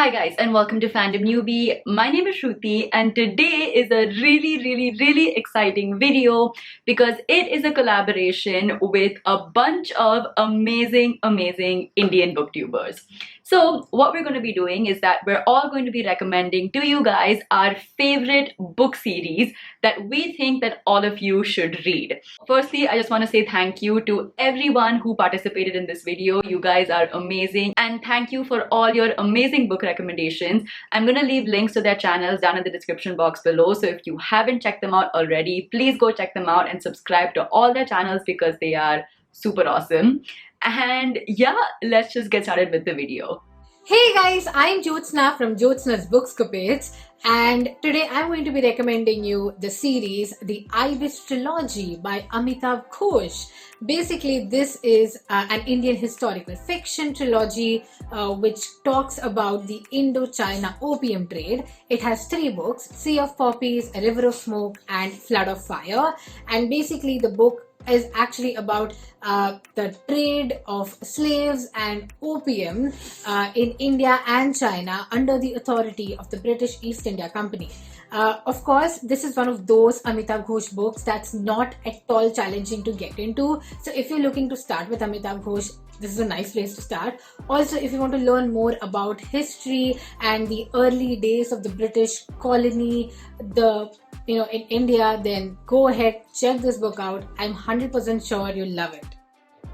Hi guys and welcome to Fandom Newbie. My name is Shruti and today is a really exciting video because it is a collaboration with a bunch of amazing Indian booktubers. So what we're going to be doing is that we're all going to be recommending to you guys our favorite book series that we think that all of you should read. Firstly, I just want to say thank you to everyone who participated in this video. You guys are amazing and thank you for all your amazing book recommendations. I'm going to leave links to their channels down in the description box below, so if you haven't checked them out already, please go check them out and subscribe to all their channels because they are super awesome. And yeah, let's just get started with the video. Hey guys, I'm Jyotsna from Jyotsna's Bookscapades, and today I'm going to be recommending you the series The Ibis Trilogy by Amitav Ghosh. Basically, this is an Indian historical fiction trilogy which talks about the Indo-China opium trade. It has 3 books: Sea of Poppies, A River of Smoke and Flood of Fire. And basically the book is actually about the trade of slaves and opium in India and China under the authority of the British East India Company. Of course, this is one of those Amitav Ghosh books that's not at all challenging to get into. So if you're looking to start with Amitav Ghosh, this is a nice place to start. Also, if you want to learn more about history and the early days of the British colony, in India, then go ahead, check this book out. I'm 100% sure you'll love it.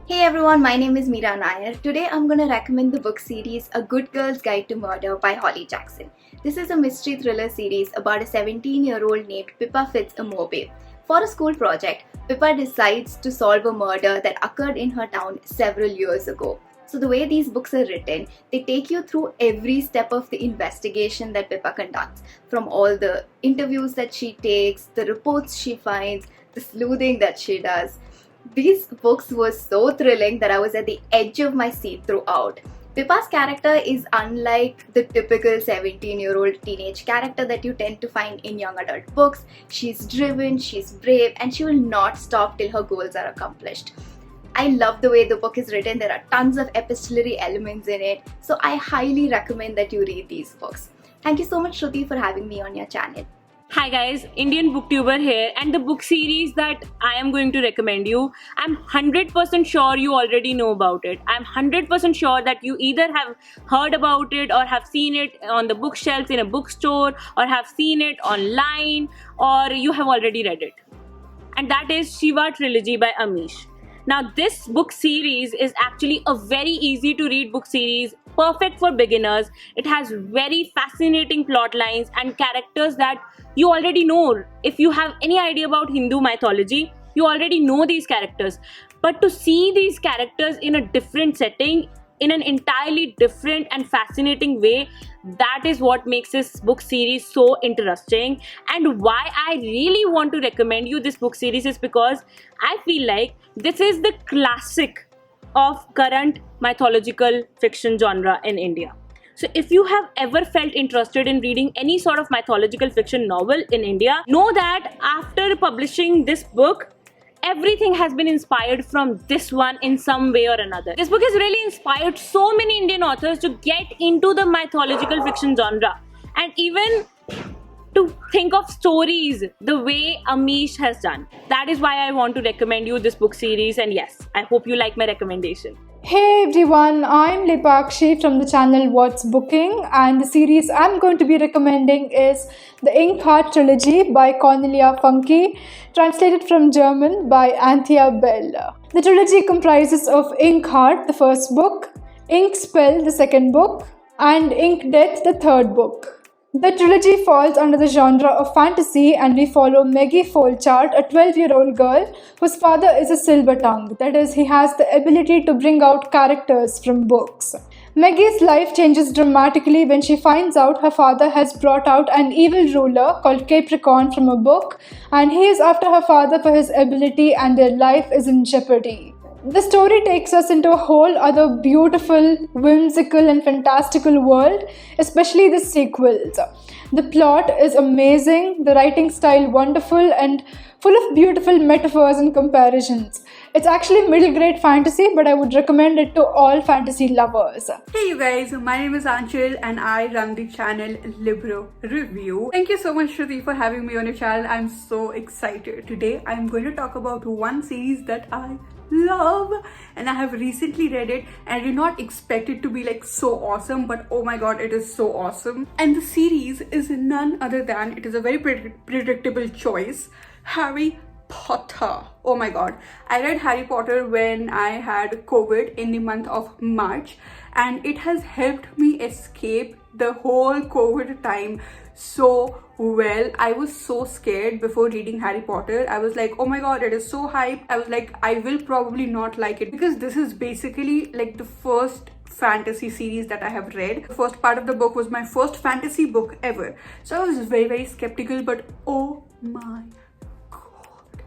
Hey everyone, my name is Meera Nair. Today I'm going to recommend the book series A Good Girl's Guide to Murder by Holly Jackson. This is a mystery thriller series about a 17-year-old named Pippa Fitz-Amorbey. For a school project, Pippa decides to solve a murder that occurred in her town several years ago. So the way these books are written, they take you through every step of the investigation that Pippa conducts, from all the interviews that she takes, the reports she finds, the sleuthing that she does. These books were so thrilling that I was at the edge of my seat throughout. Pippa's character is unlike the typical 17-year-old teenage character that you tend to find in young adult books. She's driven, she's brave, and she will not stop till her goals are accomplished. I love the way the book is written. There are tons of epistolary elements in it, so I highly recommend that you read these books. Thank you so much, Shruti, for having me on your channel. Hi guys, Indian booktuber here, and the book series that I am going to recommend you, I'm 100% sure you already know about it. I'm 100% sure that you either have heard about it or have seen it on the bookshelves in a bookstore or have seen it online or you have already read it. And that is Shiva Trilogy by Amish. Now this book series is actually a very easy to read book series, perfect for beginners. It has very fascinating plot lines and characters that you already know. If you have any idea about Hindu mythology, you already know these characters. But to see these characters in a different setting, in an entirely different and fascinating way, that is what makes this book series so interesting. And why I really want to recommend you this book series is because I feel like this is the classic of current mythological fiction genre in India. So if you have ever felt interested in reading any sort of mythological fiction novel in India, know that after publishing this book, everything has been inspired from this one in some way or another. This book has really inspired so many Indian authors to get into the mythological fiction genre and even to think of stories the way Amish has done. That is why I want to recommend you this book series, and yes, I hope you like my recommendation. Hey everyone, I'm Lipakshi from the channel What's Booking, and the series I'm going to be recommending is the Inkheart Trilogy by Cornelia Funke, translated from German by Anthea Bell. The trilogy comprises of Inkheart, the first book, Inkspell, the second book, and Inkdeath, the third book. The trilogy falls under the genre of fantasy, and we follow Maggie Folchart, a 12-year-old girl whose father is a silver tongue. That is, he has the ability to bring out characters from books. Maggie's life changes dramatically when she finds out her father has brought out an evil ruler called Capricorn from a book, and he is after her father for his ability and their life is in jeopardy. The story takes us into a whole other beautiful, whimsical, and fantastical world, especially the sequels. The plot is amazing, the writing style wonderful, and full of beautiful metaphors and comparisons. It's actually middle grade fantasy, but I would recommend it to all fantasy lovers. Hey you guys, my name is Anchal and I run the channel Libro Review. Thank you so much Shruti for having me on your channel. I'm so excited. Today I'm going to talk about one series that I love and I have recently read it and I did not expect it to be like so awesome, but oh my god, it is so awesome. And the series is none other than, it is a very predictable choice, Harry Potter. Oh my god, I read Harry Potter when I had COVID in the month of March and it has helped me escape the whole COVID time so well. I was so scared before reading Harry Potter. I was like, oh my god, it is so hype. I was like, I will probably not like it because this is basically like the first fantasy series that I have read. The first part of the book was my first fantasy book ever. So I was very skeptical, but oh my,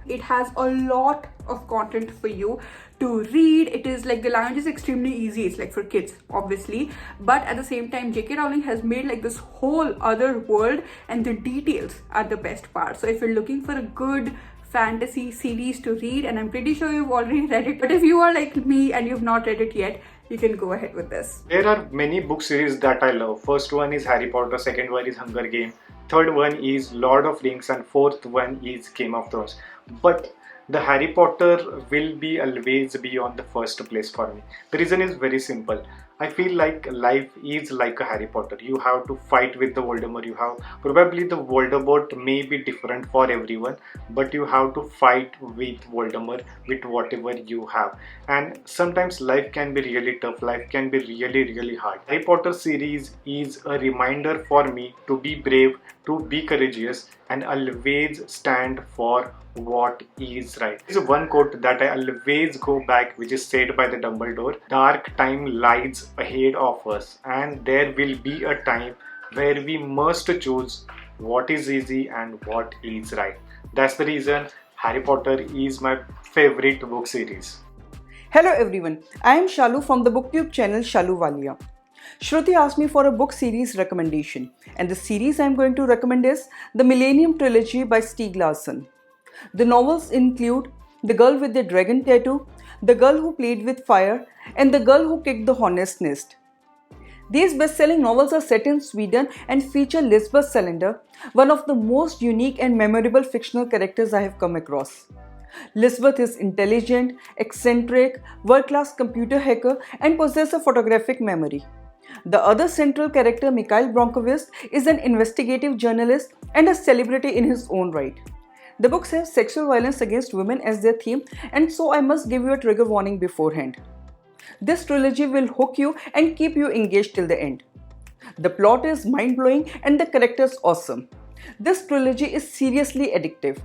it has a lot of content for you to read. It is like, the language is extremely easy. It's like for kids obviously, but at the same time JK Rowling has made like this whole other world and the details are the best part. So if you're looking for a good fantasy series to read, and I'm pretty sure you've already read it, but if you are like me and you've not read it yet, you can go ahead with this. There are many book series that I love. First one is Harry Potter, second one is Hunger Games, third one is Lord of Rings, and fourth one is Game of Thrones. But the Harry Potter will be always be on the first place for me. The reason is very simple. I feel like life is like a Harry Potter. You have to fight with the Voldemort. You have probably the Voldemort may be different for everyone, but you have to fight with Voldemort with whatever you have. And sometimes life can be really tough. Life can be really hard. Harry Potter series is a reminder for me to be brave, to be courageous, and always stand for what is right. There is one quote that I always go back, which is said by the Dumbledore: dark time lies ahead of us and there will be a time where we must choose what is easy and what is right. That's the reason Harry Potter is my favorite book series. Hello everyone, I am Shalu from the BookTube channel Shalu Walia. Shruti asked me for a book series recommendation, and the series I am going to recommend is the Millennium Trilogy by Stieg Larsson. The novels include The Girl with the Dragon Tattoo, The Girl Who Played with Fire, and The Girl Who Kicked the Hornet's Nest. These best-selling novels are set in Sweden and feature Lisbeth Salander, one of the most unique and memorable fictional characters I have come across. Lisbeth is intelligent, eccentric, world-class computer hacker, and possesses a photographic memory. The other central character, Mikhail Bronkovist, is an investigative journalist and a celebrity in his own right. The books have sexual violence against women as their theme, and so I must give you a trigger warning beforehand. This trilogy will hook you and keep you engaged till the end. The plot is mind-blowing and the characters awesome. This trilogy is seriously addictive.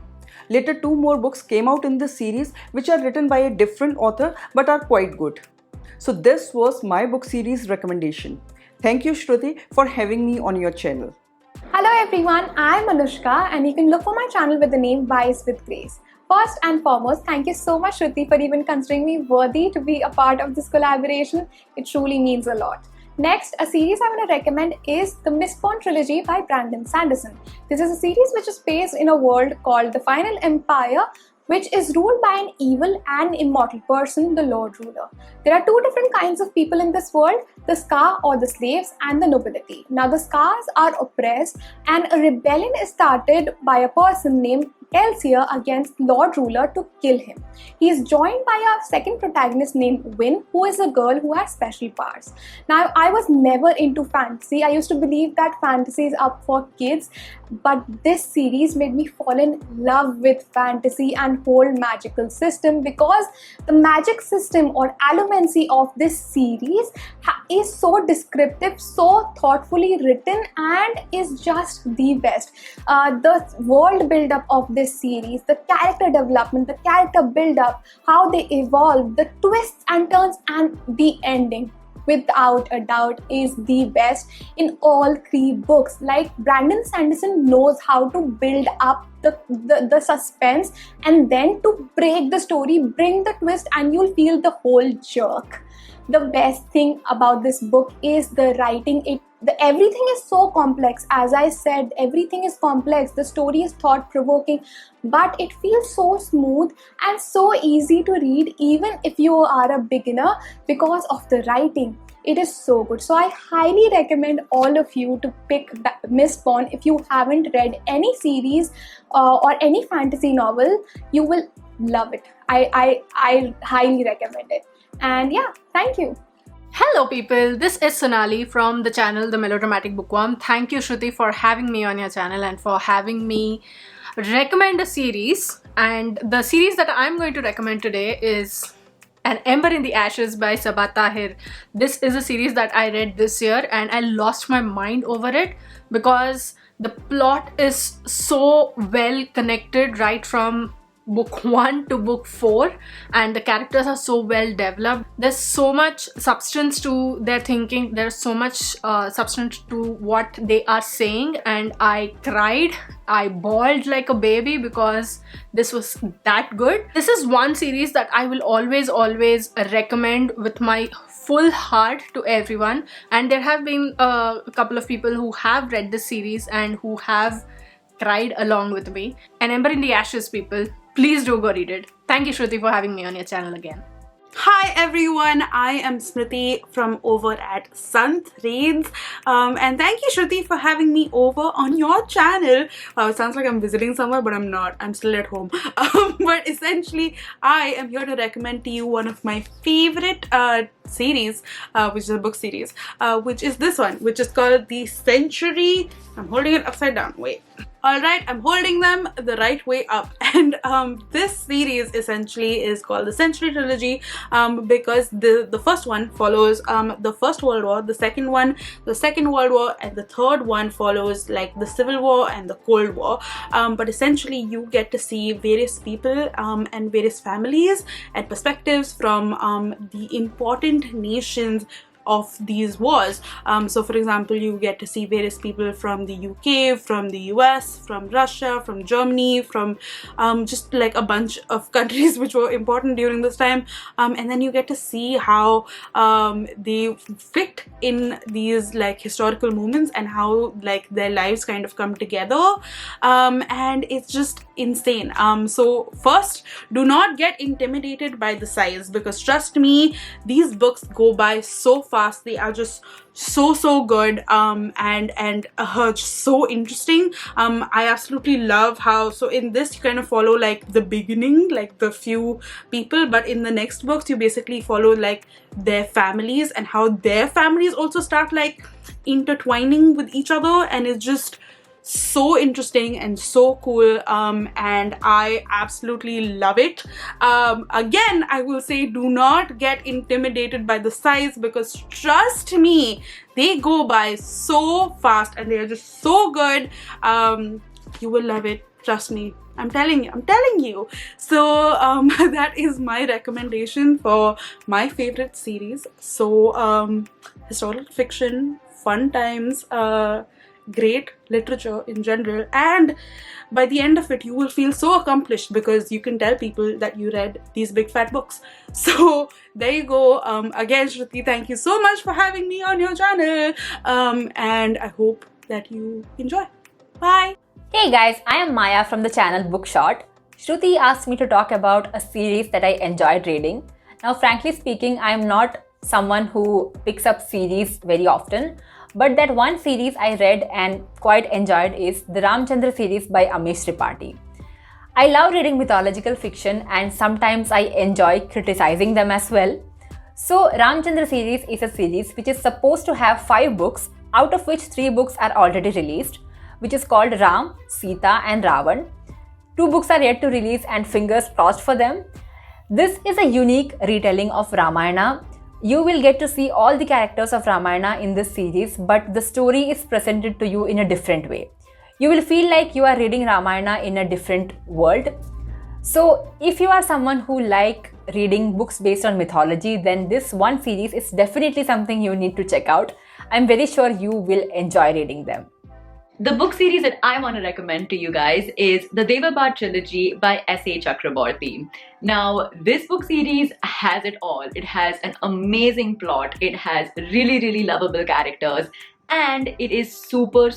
Later, 2 more books came out in this series which are written by a different author but are quite good. So this was my book series recommendation. Thank you Shruti for having me on your channel. Hello everyone, I am Anushka and you can look for my channel with the name Bias with Grace. First and foremost, thank you so much Shruti for even considering me worthy to be a part of this collaboration. It truly means a lot. Next, a series I'm going to recommend is the Mistborn Trilogy by Brandon Sanderson. This is a series which is based in a world called the Final Empire, which is ruled by an evil and immortal person, the Lord Ruler. There are 2 different kinds of people in this world, the Skaa or the slaves and the nobility. Now the Skaas are oppressed and a rebellion is started by a person named Kelsier against Lord Ruler to kill him. He is joined by a second protagonist named Win, who is a girl who has special powers. Now, I was never into fantasy. I used to believe that fantasy is up for kids, but this series made me fall in love with fantasy and whole magical system, because the magic system or allumancy of this series is so descriptive, so thoughtfully written, and is just the best. The world build-up of this series, the character development, the character build-up, how they evolve, the twists and turns, and the ending. without a doubt is the best in all 3 books. Like, Brandon Sanderson knows how to build up the suspense and then to break the story, bring the twist, and you'll feel the whole jerk. The best thing about this book is the writing. Everything is so complex. As I said, everything is complex. The story is thought-provoking, but it feels so smooth and so easy to read, even if you are a beginner, because of the writing. It is so good. So I highly recommend all of you to pick Mistborn. If you haven't read any series or any fantasy novel, you will love it. I highly recommend it. And yeah, thank you. Hello people, this is Sonali from the channel The Melodramatic Bookworm. Thank you, Shruti, for having me on your channel and for having me recommend a series. And the series that I'm going to recommend today is An Ember in the Ashes by Sabaa Tahir. This is a series that I read this year and I lost my mind over it because the plot is so well connected right from book 1 to book 4, and the characters are so well developed. There's so much substance to their thinking, there's so much substance to what they are saying, and I cried, I bawled like a baby because this was that good. This is one series that I will always recommend with my full heart to everyone, and there have been a couple of people who have read this series and who have cried along with me. An Ember in the Ashes, people, please do go read it. Thank you, Shruti, for having me on your channel again. Hi everyone, I am Smriti from over at Sant Reads, and thank you, Shruti, for having me over on your channel. Wow, it sounds like I'm visiting somewhere, but I'm not. I'm still at home. But essentially, I am here to recommend to you one of my favorite series, which is a book series, which is this one, which is called The Century. I'm holding it upside down. Wait. Alright, I'm holding them the right way up, and this series essentially is called the Century Trilogy because the first one follows the First World War, the second one the Second World War, and the third one follows like the Civil War and the Cold War. But essentially you get to see various people and various families and perspectives from the important nations of these wars. So for example, you get to see various people from the UK, from the US, from Russia, from Germany, from just like a bunch of countries which were important during this time, and then you get to see how they fit in these like historical moments and how like their lives kind of come together, and it's just insane. So first, do not get intimidated by the size, because trust me, these books go by so fast. They are just so good, and just so interesting. I absolutely love how, so in this you kind of follow like the beginning, like the few people, but in the next books you basically follow like their families and how their families also start like intertwining with each other, and it's just so interesting and so cool, and I absolutely love it. Again, I will say, do not get intimidated by the size, because trust me, they go by so fast and they are just so good. You will love it, trust me. I'm telling you. So that is my recommendation for my favorite series. So historical fiction, fun times, great literature in general, and by the end of it you will feel so accomplished because you can tell people that you read these big fat books. So there you go. Again, Shruti, thank you so much for having me on your channel, and I hope that you enjoy. Bye. Hey guys, I am Maya from the channel Bookshot. Shruti asked me to talk about a series that I enjoyed reading. Now, frankly speaking, I am not someone who picks up series very often, but that one series I read and quite enjoyed is the Ramchandra series by Amish. I love reading mythological fiction and sometimes I enjoy criticizing them as well. So Ramchandra series is a series which is supposed to have 5 books, out of which 3 books are already released, which is called Ram, Sita and Ravan. 2 books are yet to release and fingers crossed for them. This is a unique retelling of Ramayana. You will get to see all the characters of Ramayana in this series, but the story is presented to you in a different way. You will feel like you are reading Ramayana in a different world. So if you are someone who like reading books based on mythology, then this one series is definitely something you need to check out. I'm very sure you will enjoy reading them. The book series that I want to recommend to you guys is the Daevabad Trilogy by S.A. Chakraborty. Now, this book series has it all. It has an amazing plot, it has really, really lovable characters, and it is super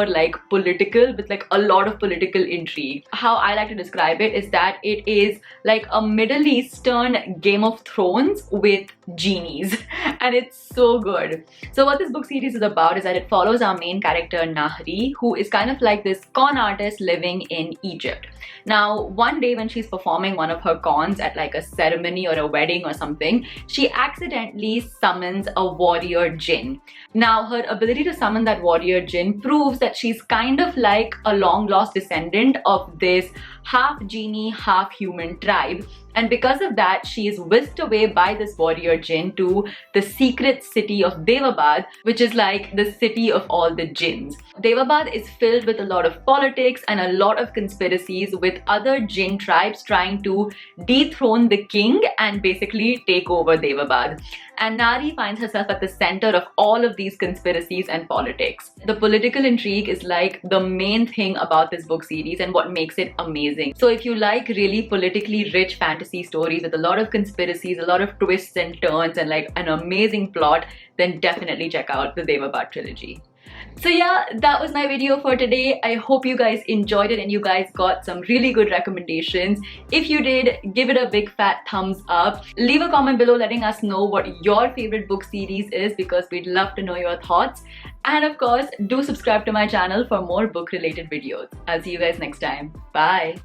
like political, with like a lot of political intrigue. How I like to describe it is that it is like a Middle Eastern Game of Thrones with genies, and it's so good. So what this book series is about is that it follows our main character Nahri, who is kind of like this con artist living in Egypt. Now, one day when she's performing one of her cons at like a ceremony or a wedding or something, she accidentally summons a warrior jinn. Now, her ability to summon that warrior jinn proves that she's kind of like a long lost descendant of this half genie, half human tribe. And because of that, she is whisked away by this warrior jinn to the secret city of Daevabad, which is like the city of all the jinns. Daevabad is filled with a lot of politics and a lot of conspiracies with other jinn tribes trying to dethrone the king and basically take over Daevabad. And Nari finds herself at the center of all of these conspiracies and politics. The political intrigue is like the main thing about this book series and what makes it amazing. So if you like really politically rich fantasy stories with a lot of conspiracies, a lot of twists and turns, and like an amazing plot, then definitely check out the Daevabad Trilogy. So yeah, that was my video for today. I hope you guys enjoyed it and you guys got some really good recommendations. If you did, give it a big fat thumbs up. Leave a comment below letting us know what your favorite book series is, because we'd love to know your thoughts. And of course, do subscribe to my channel for more book related videos. I'll see you guys next time. Bye!